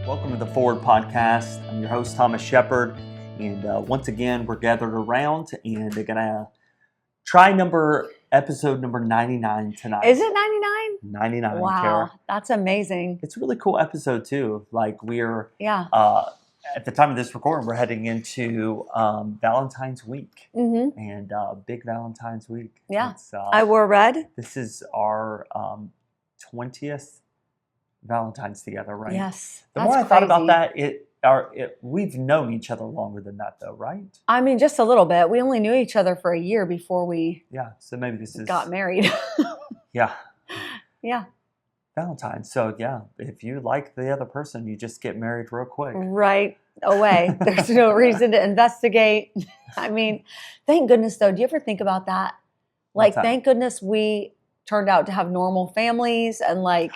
Welcome to the Forward Podcast. I'm your host, Thomas Shepard. And once again, we're gathered around and they're going to try episode number 99 tonight. Is it 99? 99, Wow, Kara. that's amazing. It's a really cool episode, too. Like, we're, Yeah. At the time of this recording, we're heading into Valentine's week. Mm-hmm. And big Valentine's week. Yeah. It's, I wore red. This is our 20th Valentine's together, right? Yes. The that's more I thought about crazy. that, we've known each other longer than that, though, right? I mean, just a little bit. We only knew each other for a year before we So maybe this is got married. Yeah, Yeah. Valentine's. So yeah, if you like the other person, you just get married real quick. Right away. There's no reason to investigate. I mean, thank goodness, though. Do you ever think about that? Like, What's that? thank goodness we turned out to have normal families and like,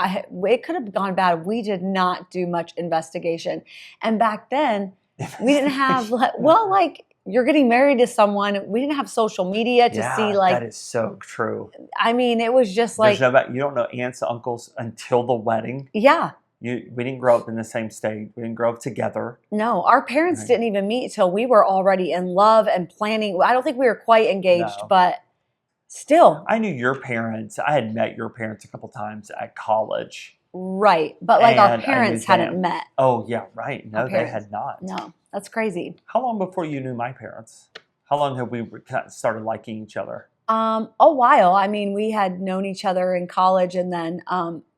it could have gone bad. We did not do much investigation. And back then, we didn't have, like, you're getting married to someone. We didn't have social media to see, like. That is so true. I mean, it was just like. You don't know aunts, uncles until the wedding. Yeah. We didn't grow up in the same state. We didn't grow up together. No, our parents didn't even meet until we were already in love and planning. I don't think we were quite engaged, but still. I knew your parents. I had met your parents a couple times at college. Right. But like our parents hadn't met. Oh, yeah, right. No, they had not. No, that's crazy. How long before you knew my parents? How long have we started liking each other? A while. I mean, we had known each other in college, and then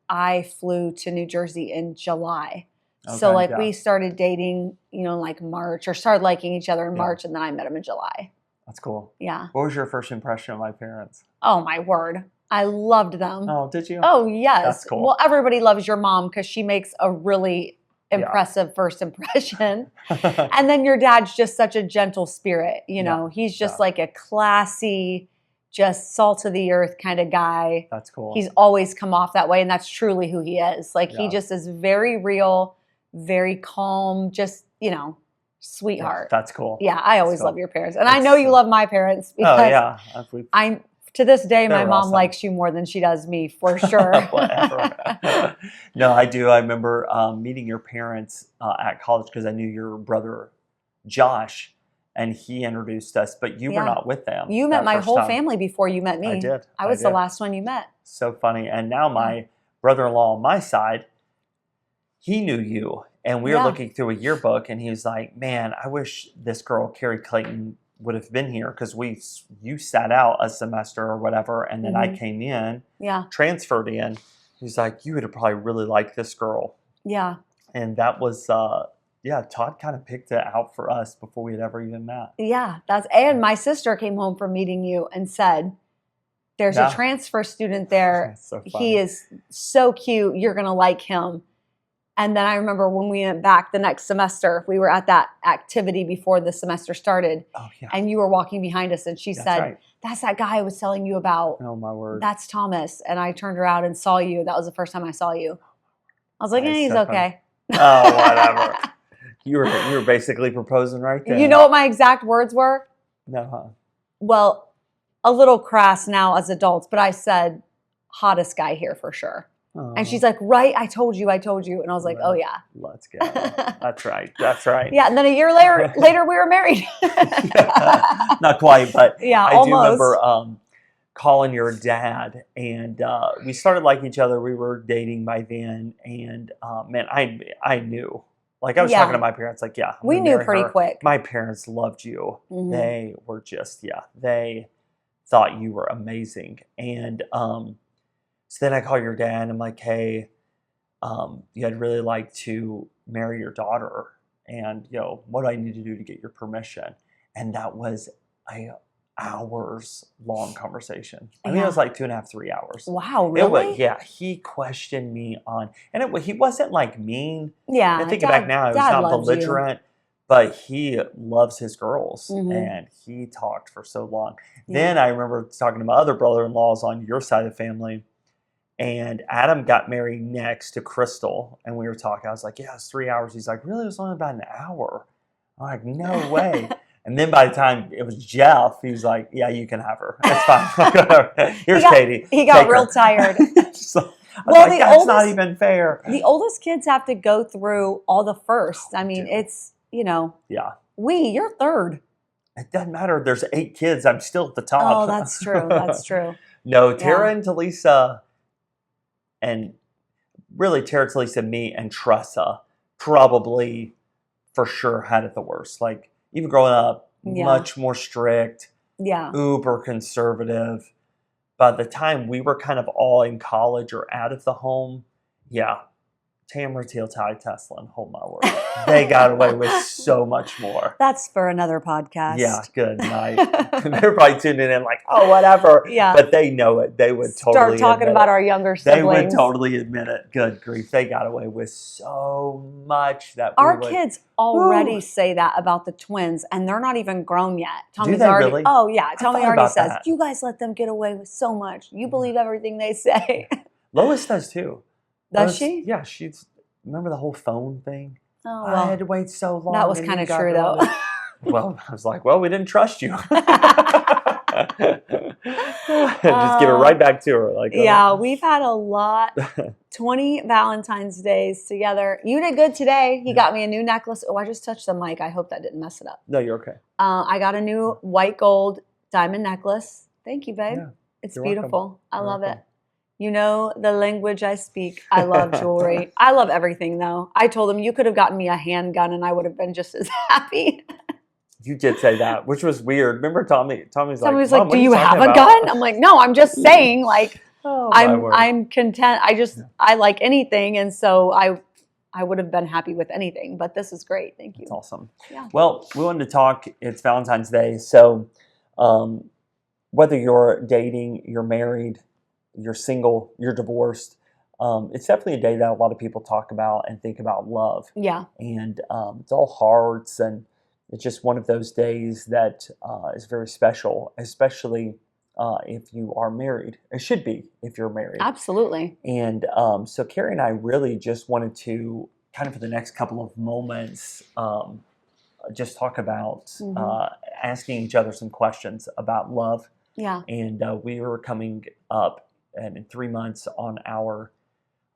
I flew to New Jersey in July. Okay, so like we started dating, like March, or started liking each other in March, and then I met him in July. That's cool. Yeah. What was your first impression of my parents? Oh, my word. I loved them. Oh, did you? Oh, yes. That's cool. Well, everybody loves your mom because she makes a really impressive first impression. And then your dad's just such a gentle spirit. He's just like a classy, just salt of the earth kind of guy. That's cool. He's always come off that way. And that's truly who he is. Like he just is very real, very calm, just, sweetheart. Yeah, that's cool. Yeah, I always love your parents. And I know you love my parents because to this day, my mom likes you more than she does me, for sure. Whatever. No, I do. I remember meeting your parents at college because I knew your brother, Josh, and he introduced us, but you were not with them. You met my whole family before you met me. I did. I was the last one you met. So funny. And now my brother-in-law on my side, he knew you. And we were looking through a yearbook, and he was like, man, I wish this girl, Kari Clayton, would have been here because you sat out a semester or whatever, and then I came in, transferred in. He's like, you would have probably really liked this girl. Yeah. And that was, Todd kind of picked it out for us before we had ever even met. Yeah. And my sister came home from meeting you and said, there's a transfer student there. So he is so cute. You're going to like him. And then I remember when we went back the next semester, we were at that activity before the semester started. Oh, yeah. And you were walking behind us, and she said, that's that guy I was telling you about. Oh, my word. That's Thomas. And I turned around and saw you. That was the first time I saw you. I was like, he's okay. Oh, whatever. You were basically proposing right there. You know what my exact words were? No, huh? Well, a little crass now as adults, but I said, hottest guy here for sure. And she's like, right, I told you. And I was like, oh, yeah. Let's go. That's right. Yeah, and then a year later we were married. Not quite, but I do remember calling your dad, and we started liking each other. We were dating by then, and man, I knew. Like I was talking to my parents, like, we knew pretty quick. My parents loved you. Mm-hmm. They were just, they thought you were amazing. And so then I call your dad, and I'm like, hey, I'd really like to marry your daughter. And, what do I need to do to get your permission? And that was a hours-long conversation. I mean, it was like 2.5, 3 hours. Wow, really? He questioned me on, and he wasn't like mean. Yeah. And thinking back now, he was not belligerent, but he loves his girls, and he talked for so long. Yeah. Then I remember talking to my other brother-in-laws on your side of the family, and Adam got married next to Crystal, and we were talking. I was like, it's 3 hours. He's like, really? It was only about an hour. I'm like, no way. And then by the time it was Jeff, he was like, yeah, you can have her. That's fine. Here's Katie. He got real tired. was like, that's not even fair. The oldest kids have to go through all the firsts. I mean, it's, Yeah. you're third. It doesn't matter. There's 8 kids. I'm still at the top. Oh, that's true. That's true. No, Tara and Talisa, and really Tara, Talisa, me, and Tressa probably for sure had it the worst. Like, even growing up, much more strict, uber conservative. By the time we were kind of all in college or out of the home, Tamara, Teal, Ty, Tesla, and oh my word, they got away with so much more. That's for another podcast. Yeah, good night. They're probably tuning in like, oh, whatever. Yeah. But they know it. They would totally start talking about our younger siblings. They would totally admit it. Good grief. They got away with so much that our kids already say that about the twins, and they're not even grown yet. Tommy's already, really? Oh, yeah. Tommy already says, you guys let them get away with so much. You believe everything they say. Lois does too. Does she? Yeah, remember the whole phone thing? Oh, I had to wait so long. That was kind of true, though. Well, I was like, we didn't trust you. Just give it right back to her. Like, we've had a lot. 20 Valentine's Days together. You did good today. He got me a new necklace. Oh, I just touched the mic. I hope that didn't mess it up. No, you're okay. I got a new white gold diamond necklace. Thank you, babe. Yeah, it's beautiful. I love it. You know the language I speak. I love jewelry. I love everything, though. I told him you could have gotten me a handgun and I would have been just as happy. You did say that, which was weird. Remember Tommy's like, do you have a gun? I'm like, no, I'm just saying, like, I'm content. I like anything. And so I would have been happy with anything, but this is great. Thank you. That's awesome. Yeah. Well, we wanted to talk. It's Valentine's Day. So whether you're dating, you're married, you're single, you're divorced, it's definitely a day that a lot of people talk about and think about love. Yeah. And it's all hearts, and it's just one of those days that is very special, especially if you are married. It should be if you're married. Absolutely. And so Kari and I really just wanted to kind of for the next couple of moments just talk about asking each other some questions about love. Yeah. And we were coming up and in 3 months on our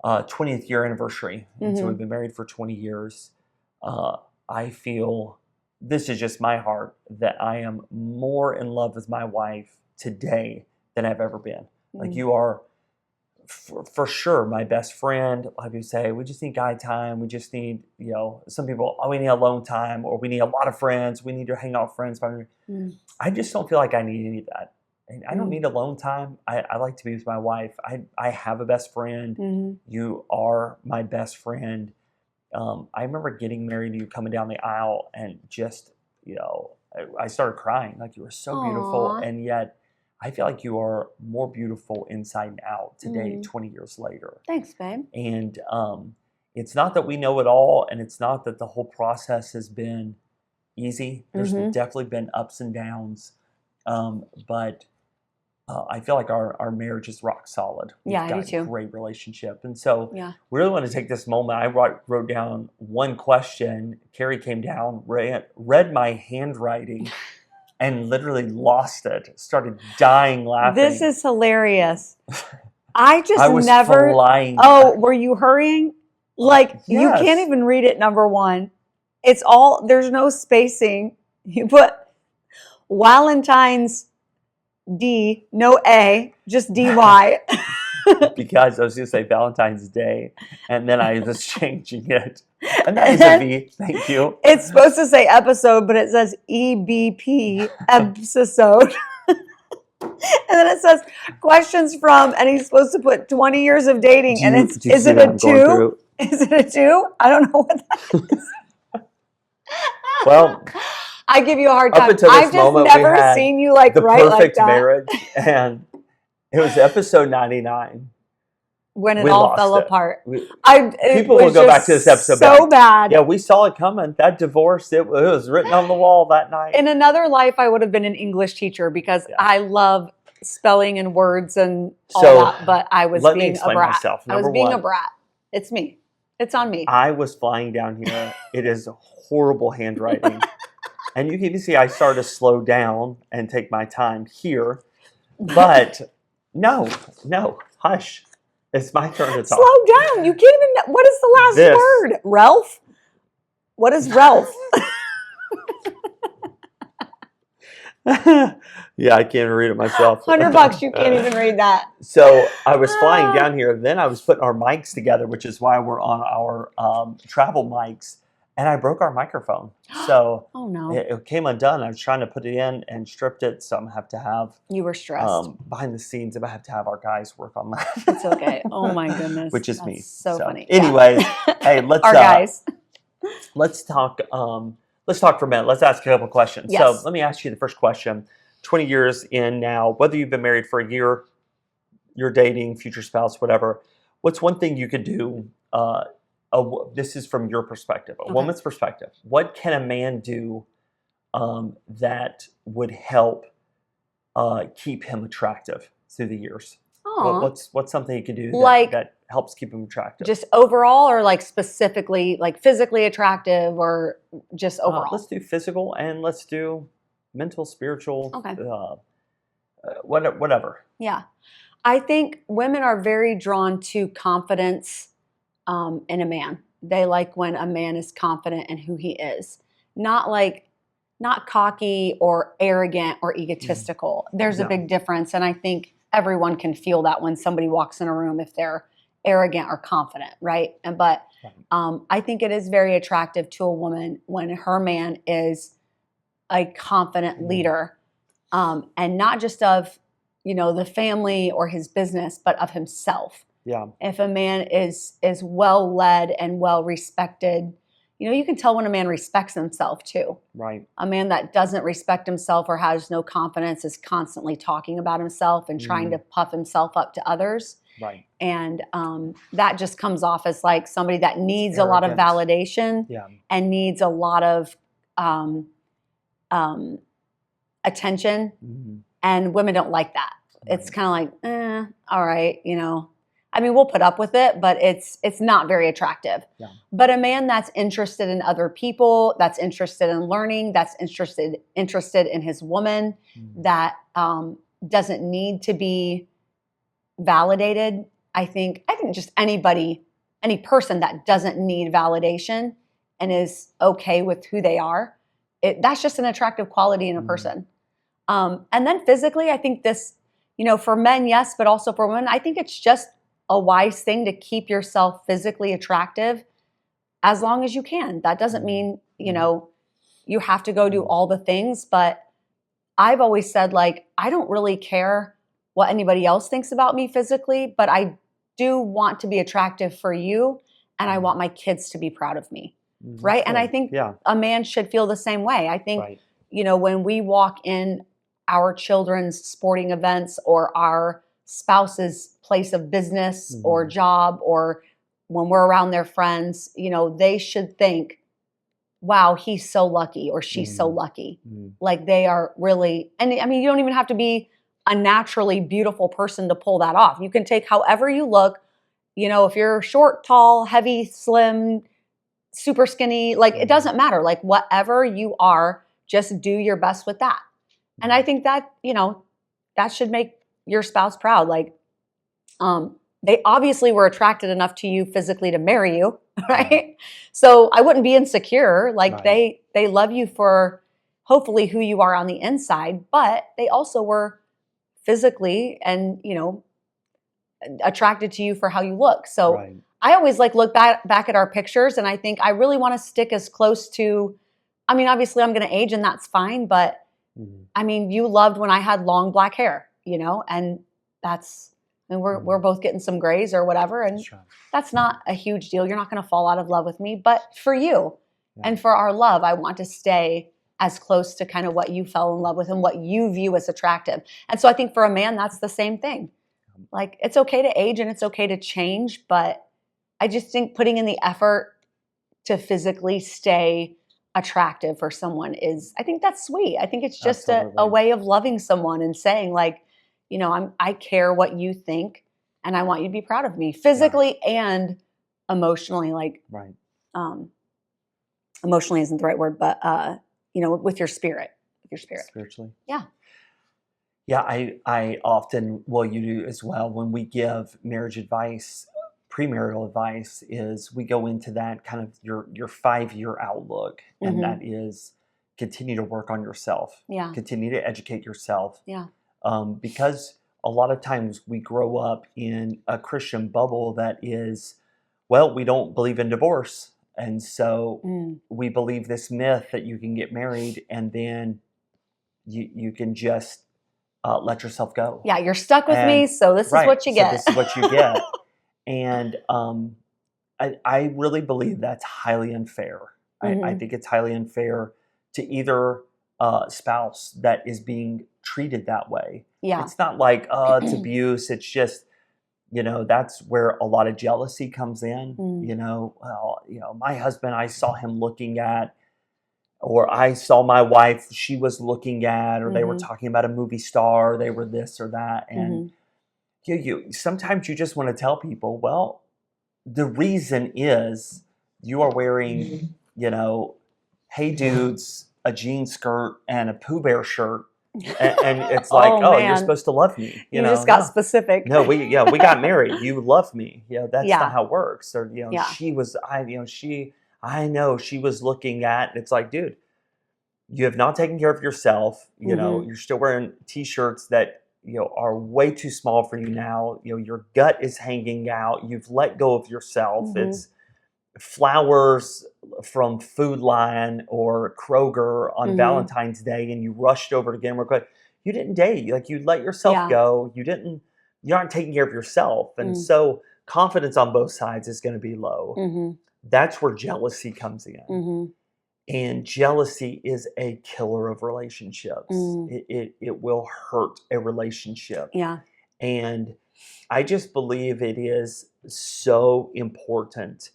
20th year anniversary. And so we've been married for 20 years. I feel, this is just my heart, that I am more in love with my wife today than I've ever been. Like, you are for sure my best friend. A lot of people say, we just need guy time. We just need, some people, we need alone time, or we need a lot of friends. We need to hang out with friends. I just don't feel like I need any of that. And I don't need alone time. I like to be with my wife. I have a best friend. You are my best friend. I remember getting married to you, coming down the aisle, and just, I started crying. Like, you were so beautiful. And yet I feel like you are more beautiful inside and out today, 20 years later. Thanks, babe. And it's not that we know it all, and it's not that the whole process has been easy. There's definitely been ups and downs. But I feel like our marriage is rock solid. I do too. A great relationship. And so we really want to take this moment. I wrote down one question. Kari came down, read my handwriting, and literally lost it. Started dying laughing. This is hilarious. I was never flying. Oh, were you hurrying? Like, you can't even read it, number one. It's all, there's no spacing. You put Valentine's D, no A, just DY. Because I was going to say Valentine's Day, and then I was changing it. And that is a V. Thank you. It's supposed to say episode, but it says EBP, episode. And then it says questions from, and he's supposed to put 20 years of dating. And is it a 2? Is it a 2? I don't know what that is. Well, I give you a hard time. Up until this moment, I've never seen you like write like that. The perfect marriage, and it was episode 99 when it all fell apart. People will go back to this episode. So bad. Yeah, we saw it coming. That divorce, it was written on the wall that night. In another life, I would have been an English teacher because I love spelling and words and all that. But I was being a brat. I was being a brat. It's me. It's on me. I was flying down here. It is horrible handwriting. And you can even see I started to slow down and take my time here. But no, hush. It's my turn to talk. Slow down. You can't even. What is the last word? Ralph? What is Ralph? Yeah, I can't even read it myself. $100, you can't even read that. So I was flying down here. Then I was putting our mics together, which is why we're on our travel mics. And I broke our microphone. So oh no, it came undone. I was trying to put it in and stripped it. So I'm going to have to have. You were stressed. Behind the scenes, I'm going to have to have our guys work on that. It's okay. Oh my goodness. Which is That's me. So funny. Anyways, hey, let's. Our guys. Let's talk. Let's talk for a minute. Let's ask a couple questions. Yes. So let me ask you the first question. 20 years in now, whether you've been married for a year, you're dating, future spouse, whatever. What's one thing you could do? This is from your perspective, a woman's perspective. What can a man do that would help keep him attractive through the years? What's something you can do that helps keep him attractive? Just overall, or like specifically, like physically attractive, or just overall? Let's do physical and let's do mental, spiritual, whatever. Yeah. I think women are very drawn to confidence in a man. They like when a man is confident in who he is. Not cocky or arrogant or egotistical. There's a big difference. And I think everyone can feel that when somebody walks in a room if they're arrogant or confident, right? But I think it is very attractive to a woman when her man is a confident leader, and not just of, the family or his business, but of himself. Yeah. If a man is well led and well respected, you can tell when a man respects himself too. Right. A man that doesn't respect himself or has no confidence is constantly talking about himself and trying to puff himself up to others. Right. And that just comes off as like somebody that needs a lot of validation and needs a lot of attention. Mm-hmm. And women don't like that. Right. It's kind of like, all right, we'll put up with it, but it's not very attractive. Yeah. But a man that's interested in other people, that's interested in learning, that's interested in his woman, that doesn't need to be validated. I think just any person that doesn't need validation and is okay with who they are, that's just an attractive quality in a person. And then physically, I think this, for men, yes, but also for women, I think it's just a wise thing to keep yourself physically attractive as long as you can. That doesn't mean, you have to go do all the things, but I've always said, I don't really care what anybody else thinks about me physically, but I do want to be attractive for you, and I want my kids to be proud of me, right? And I think a man should feel the same way. I think, when we walk in our children's sporting events or our spouse's place of business or job, or when we're around their friends, they should think, wow, he's so lucky or she's so lucky. Like they are really, and you don't even have to be a naturally beautiful person to pull that off. You can take however you look, if you're short, tall, heavy, slim, super skinny, it doesn't matter. Whatever you are, just do your best with that. And I think that, that should make your spouse proud. They obviously were attracted enough to you physically to marry you, right? So I wouldn't be insecure. They love you for hopefully who you are on the inside, but they also were physically and, attracted to you for how you look. So I always look back at our pictures, and I think I really want to stick as close to, obviously I'm going to age and that's fine, but you loved when I had long black hair, and that's, we're both getting some grays or whatever. And that's not a huge deal. You're not going to fall out of love with me, but for you and for our love, I want to stay as close to kind of what you fell in love with and what you view as attractive. And so I think for a man, that's the same thing. It's okay to age and it's okay to change, but I just think putting in the effort to physically stay attractive for someone I think that's sweet. I think it's just a way of loving someone and saying I care what you think and I want you to be proud of me physically and emotionally. Emotionally isn't the right word, but with your spirit. Spiritually. Yeah. Yeah, I often, well, you do as well, when we give marriage advice, premarital advice, is we go into that kind of your 5-year outlook, and Mm-hmm. that is continue to work on yourself, Yeah. continue to educate yourself, Yeah. because a lot of times we grow up in a Christian bubble that is, well, we don't believe in divorce, and so Mm. we believe this myth that you can get married and then you can just let yourself go. Yeah, you're stuck with me, And so this is right, what you so get. this is what you get. And I really believe that's highly unfair. I Mm-hmm. think it's highly unfair to either spouse that is being treated that way. Yeah. It's not like, it's abuse. It's just, that's where a lot of jealousy comes in. Mm. Well, my husband, I saw him looking at, or I saw my wife, she was looking at, or they were Mm-hmm. talking about a movie star, they were this or that. And Mm-hmm. you sometimes you just want to tell people, well, the reason is you are wearing, hey dudes, a jean skirt and a Pooh Bear shirt. And it's like, Oh oh, you're man, supposed to love me. you just got No, specific. no, we got married. You love me. That's not Yeah. how it works. Or, Yeah. I know she was looking at, and it's like, dude, you have not taken care of yourself. Mm-hmm. You're still wearing t-shirts that, are way too small for you now. Your gut is hanging out. You've let go of yourself. Mm-hmm. It's flowers from Food Lion or Kroger on Mm-hmm. Valentine's Day, and you rushed over to get them real quick. You didn't date. Like, you let yourself Yeah. go. You aren't taking care of yourself. And Mm. so confidence on both sides is going to be low. Mm-hmm. That's where jealousy comes in. Mm-hmm. And jealousy is a killer of relationships. Mm. It will hurt a relationship. Yeah. And I just believe it is so important,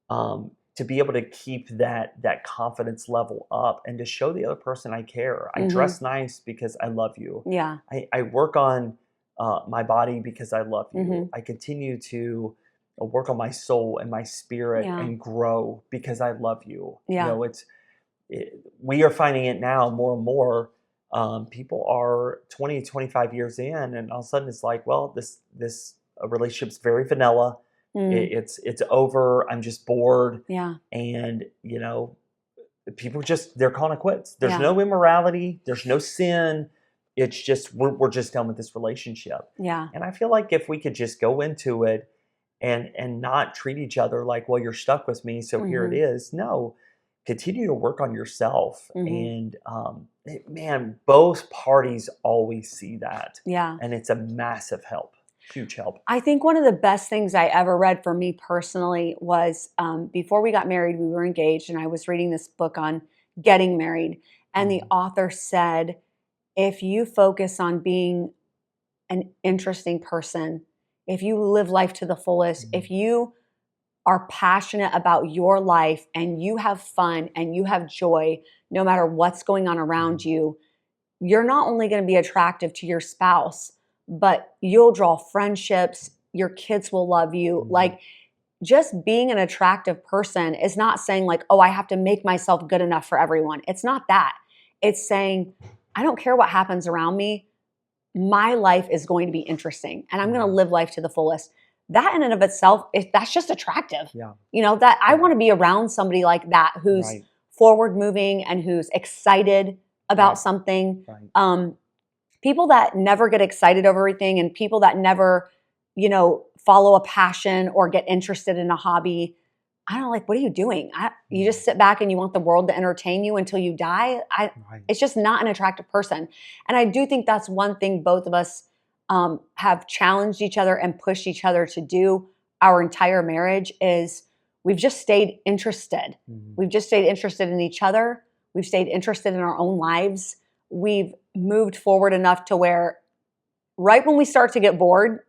to be able to keep that confidence level up and to show the other person I care. I Mm-hmm. dress nice because I love you. Yeah. I work on my body because I love you. Mm-hmm. I continue to work on my soul and my spirit Yeah. and grow because I love you. Yeah. We are finding it now more and more. People are 20, 25 years in, and all of a sudden it's like, well, this relationship's very vanilla. Mm. It's over. I'm just bored. Yeah. And people they're calling it quits. There's Yeah. no immorality. There's no sin. It's just we're just done with this relationship. Yeah. And I feel like if we could just go into it and not treat each other like, well, you're stuck with me, so here it Mm-hmm. is. No, continue to work on yourself. Mm-hmm. And man, both parties always see that. Yeah. And it's a massive help, huge help. I think one of the best things I ever read for me personally was before we got married, we were engaged, and I was reading this book on getting married. And the author said, if you focus on being an interesting person, if you live life to the fullest, if you are passionate about your life and you have fun and you have joy, no matter what's going on around you, you're not only going to be attractive to your spouse, but you'll draw friendships. Your kids will love you. Like, just being an attractive person is not saying like, oh, I have to make myself good enough for everyone. It's not that. It's saying, I don't care what happens around me. My life is going to be interesting and I'm going to live life to the fullest. That in and of itself, that's just attractive. Yeah. That I want to be around somebody like that who's Right. forward moving and who's excited about something. Right. People that never get excited over everything, and people that never, follow a passion or get interested in a hobby. I don't what are you doing? You just sit back and you want the world to entertain you until you die. Right. It's just not an attractive person. And I do think that's one thing both of us have challenged each other and pushed each other to do our entire marriage is we've just stayed interested. Mhm. We've just stayed interested in each other. We've stayed interested in our own lives. We've moved forward enough to where right when we start to get bored,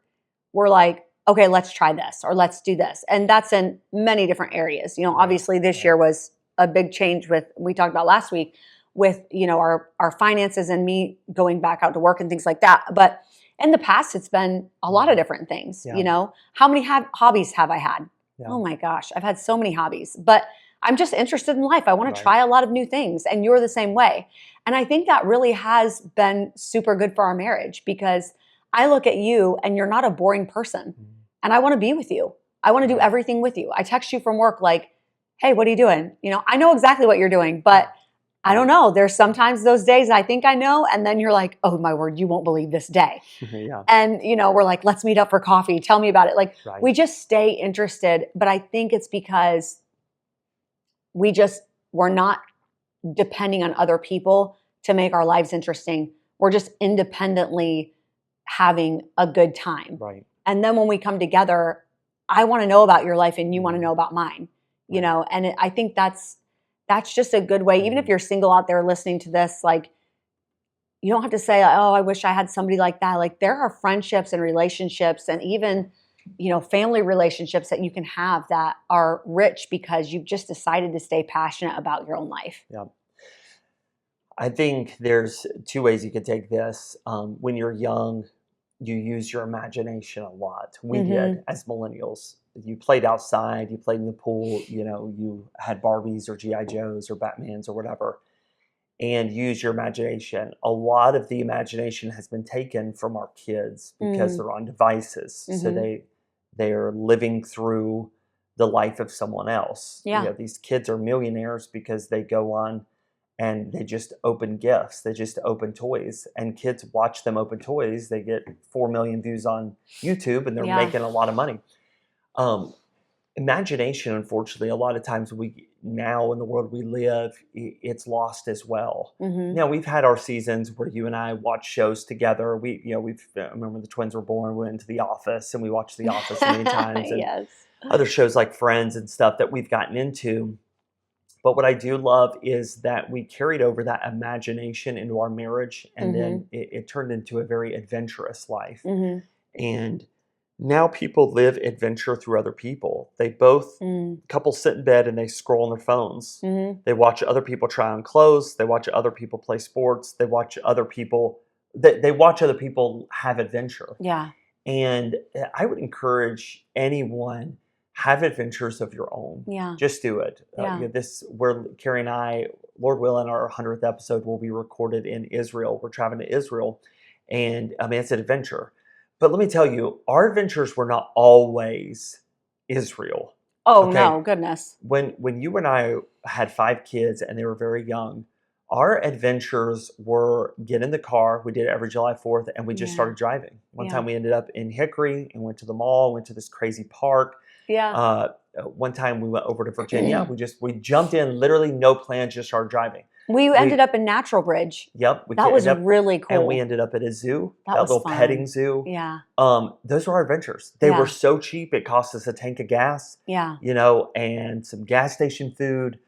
we're like, okay, let's try this or let's do this. And that's in many different areas. Obviously this year was a big change we talked about last week with, our finances and me going back out to work and things like that. But in the past, it's been a lot of different things. Yeah. How many hobbies have I had? Yeah. Oh my gosh, I've had so many hobbies. But I'm just interested in life. I want Right. to try a lot of new things. And you're the same way. And I think that really has been super good for our marriage, because I look at you and you're not a boring person. And I want to be with you. I want to do Right. everything with you. I text you from work like, hey, what are you doing? You know, I know exactly what you're doing, but I don't know. There's sometimes those days I think I know, and then you're like, oh my word, you won't believe this day. Yeah. And, you know, we're like, let's meet up for coffee. Tell me about it. Like, Right. we just stay interested. But I think it's because we're not depending on other people to make our lives interesting. We're just independently having a good time. Right. And then when we come together, I want to know about your life and you want to know about mine, you know? And I think that's just a good way. Even if you're single out there listening to this, like, you don't have to say, oh, I wish I had somebody like that. Like, there are friendships and relationships and even, you know, family relationships that you can have that are rich because you've just decided to stay passionate about your own life. Yeah. I think there's two ways you could take this. When you're young, you use your imagination a lot. We did as millennials. You played outside, you played in the pool, you know, you had Barbies or G.I. Joes or Batmans or whatever, and use your imagination. A lot of the imagination has been taken from our kids because they're on devices. So they're living through the life of someone else. Yeah. You know, these kids are millionaires because they go on and they just open gifts. They just open toys, and kids watch them open toys. They get 4 million views on YouTube, and they're making a lot of money. Imagination, unfortunately, a lot of times now in the world we live, it's lost as well. Now, we've had our seasons where you and I watch shows together. I remember the twins were born, we went into The Office, and we watched The Office many times, and Yes. other shows like Friends and stuff that we've gotten into. But what I do love is that we carried over that imagination into our marriage, and then it turned into a very adventurous life. And now people live adventure through other people. They both, couples sit in bed and they scroll on their phones. They watch other people try on clothes. They watch other people play sports. They watch other people, they watch other people have adventure. Yeah. And I would encourage anyone, have adventures of your own. Yeah. Just do it. Yeah. Where Kari and I, Lord willing, our 100th episode will be recorded in Israel. We're traveling to Israel, and it's an adventure. But let me tell you, our adventures were not always Israel. Oh, Okay? no, goodness. When you and I had 5 kids and they were very young, our adventures were get in the car. We did it every July 4th, and we just started driving. One time we ended up in Hickory and went to the mall, went to this crazy park. Yeah. One time we went over to Virginia. We jumped in, literally no plans, just started driving. We ended up in Natural Bridge. Yep. That was really cool. And we ended up at a zoo, that was little fun. petting zoo. Yeah. Those were our adventures. They were so cheap. It cost us a tank of gas. Yeah. You know, and some gas station food.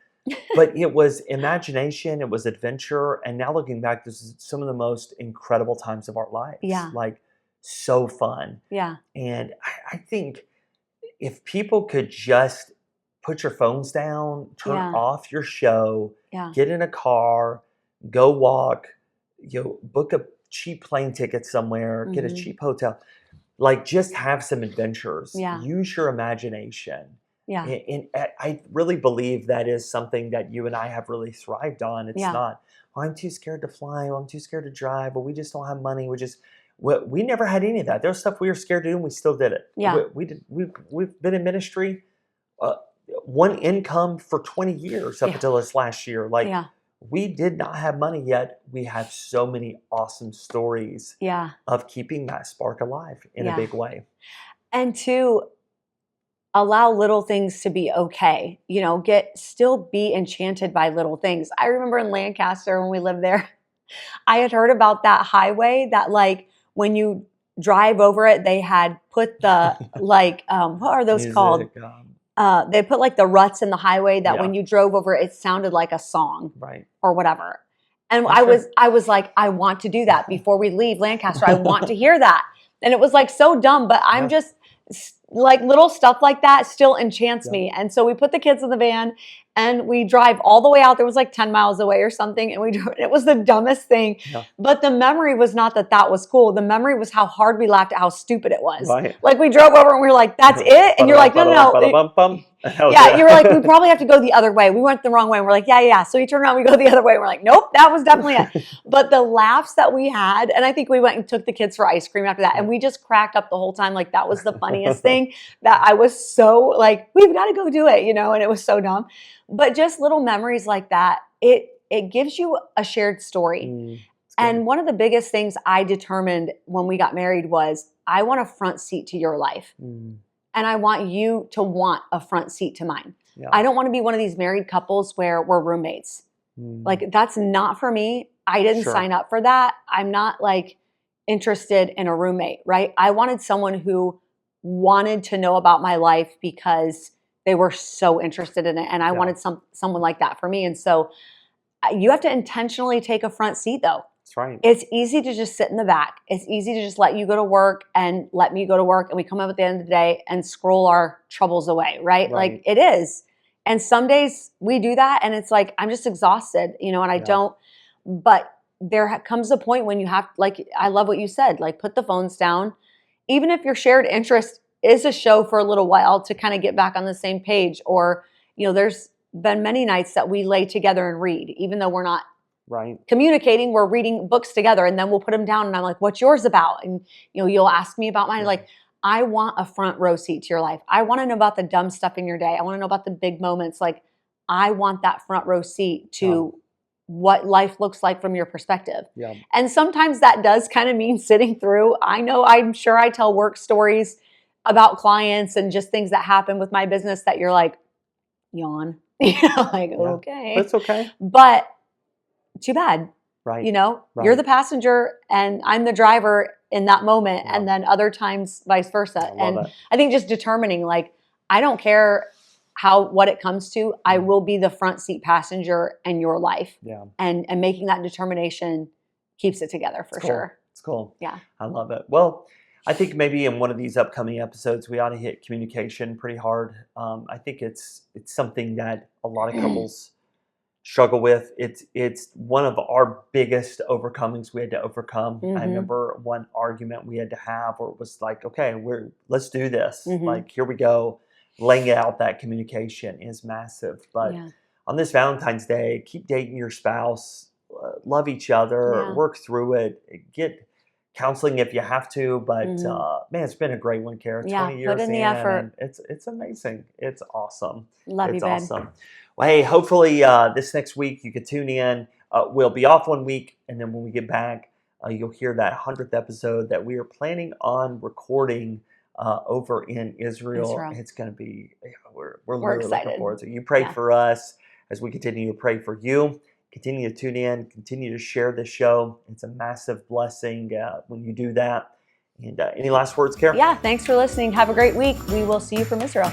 But it was imagination. It was adventure. And now looking back, this is some of the most incredible times of our lives. Yeah. Like, so fun. Yeah. And I think if people could just put your phones down, turn off your show, get in a car, go walk, book a cheap plane ticket somewhere, get a cheap hotel, like, just have some adventures. Use your imagination. Yeah. And I really believe that is something that you and I have really thrived on. It's not, I'm too scared to fly, I'm too scared to drive, but we just don't have money. We never had any of that. There's stuff we were scared to do, and we still did it. Yeah. We've been in ministry, one income for 20 years up until this last year. Like, we did not have money yet. We have so many awesome stories of keeping that spark alive in a big way. And to allow little things to be okay, still be enchanted by little things. I remember in Lancaster when we lived there, I had heard about that highway that, like, when you drive over it, they had put the what are those Music, called? They put like the ruts in the highway that when you drove over it sounded like a song, right, or whatever. And I was like, I want to do that before we leave Lancaster. I want to hear that. And it was like so dumb, but I'm just like, little stuff like that still enchants me. And so we put the kids in the van and we drive all the way out. There was like 10 miles away or something. And it was the dumbest thing. Yeah. But the memory was not that was cool. The memory was how hard we laughed at how stupid it was. Right. Like we drove over and we were like, that's it. And you're like, no. Yeah, you were like, we probably have to go the other way. We went the wrong way. And we're like, yeah. So we turn around, we go the other way. And we're like, nope, that was definitely it. But the laughs that we had, and I think we went and took the kids for ice cream after that. And we just cracked up the whole time. Like that was the funniest thing, that I was so like, we've got to go do it, and it was so dumb. But just little memories like that, it gives you a shared story. And one of the biggest things I determined when we got married was I want a front seat to your life. And I want you to want a front seat to mine. Yeah. I don't want to be one of these married couples where we're roommates. Like that's not for me. I didn't sign up for that. I'm not like interested in a roommate, right? I wanted someone who wanted to know about my life because they were so interested in it. And I wanted someone like that for me. And so you have to intentionally take a front seat though. That's right. It's easy to just sit in the back. It's easy to just let you go to work and let me go to work. And we come home at the end of the day and scroll our troubles away, right? Like it is. And some days we do that and it's like, I'm just exhausted, and I don't, but there comes a point when you have, like, I love what you said, like put the phones down. Even if your shared interest is a show for a little while to kind of get back on the same page, or, there's been many nights that we lay together and read, even though we're not communicating, we're reading books together, and then we'll put them down and I'm like, what's yours about? And, you'll ask me about mine. Like, I want a front row seat to your life. I want to know about the dumb stuff in your day. I want to know about the big moments. Like, I want that front row seat to what life looks like from your perspective. Yeah. And sometimes that does kind of mean sitting through. I'm sure I tell work stories about clients and just things that happen with my business that you're like, yawn. Okay. That's okay. But too bad. Right. You're the passenger and I'm the driver in that moment. Yeah. And then other times vice versa. I think just determining, like, I don't care what it comes to, I will be the front seat passenger in your life. Yeah. And making that determination keeps it together for sure. It's cool. Yeah. I love it. Well, I think maybe in one of these upcoming episodes, we ought to hit communication pretty hard. I think it's something that a lot of couples struggle with. It's one of our biggest overcomings we had to overcome. I remember one argument we had to have where it was like, okay, let's do this. Like, here we go. Laying out that communication is massive. But on this Valentine's Day, keep dating your spouse, love each other, work through it, get counseling if you have to. But man, it's been a great one, Kara. 20 years put in the effort. It's amazing. It's awesome. Love you, babe. Awesome. Well, hey, hopefully this next week you can tune in. We'll be off 1 week, and then when we get back, you'll hear that 100th episode that we are planning on recording over in Israel. It's going to be, we're really excited. Looking forward to it. You pray for us as we continue to pray for you. Continue to tune in. Continue to share this show. It's a massive blessing when you do that. And any last words, Kara? Yeah, thanks for listening. Have a great week. We will see you from Israel.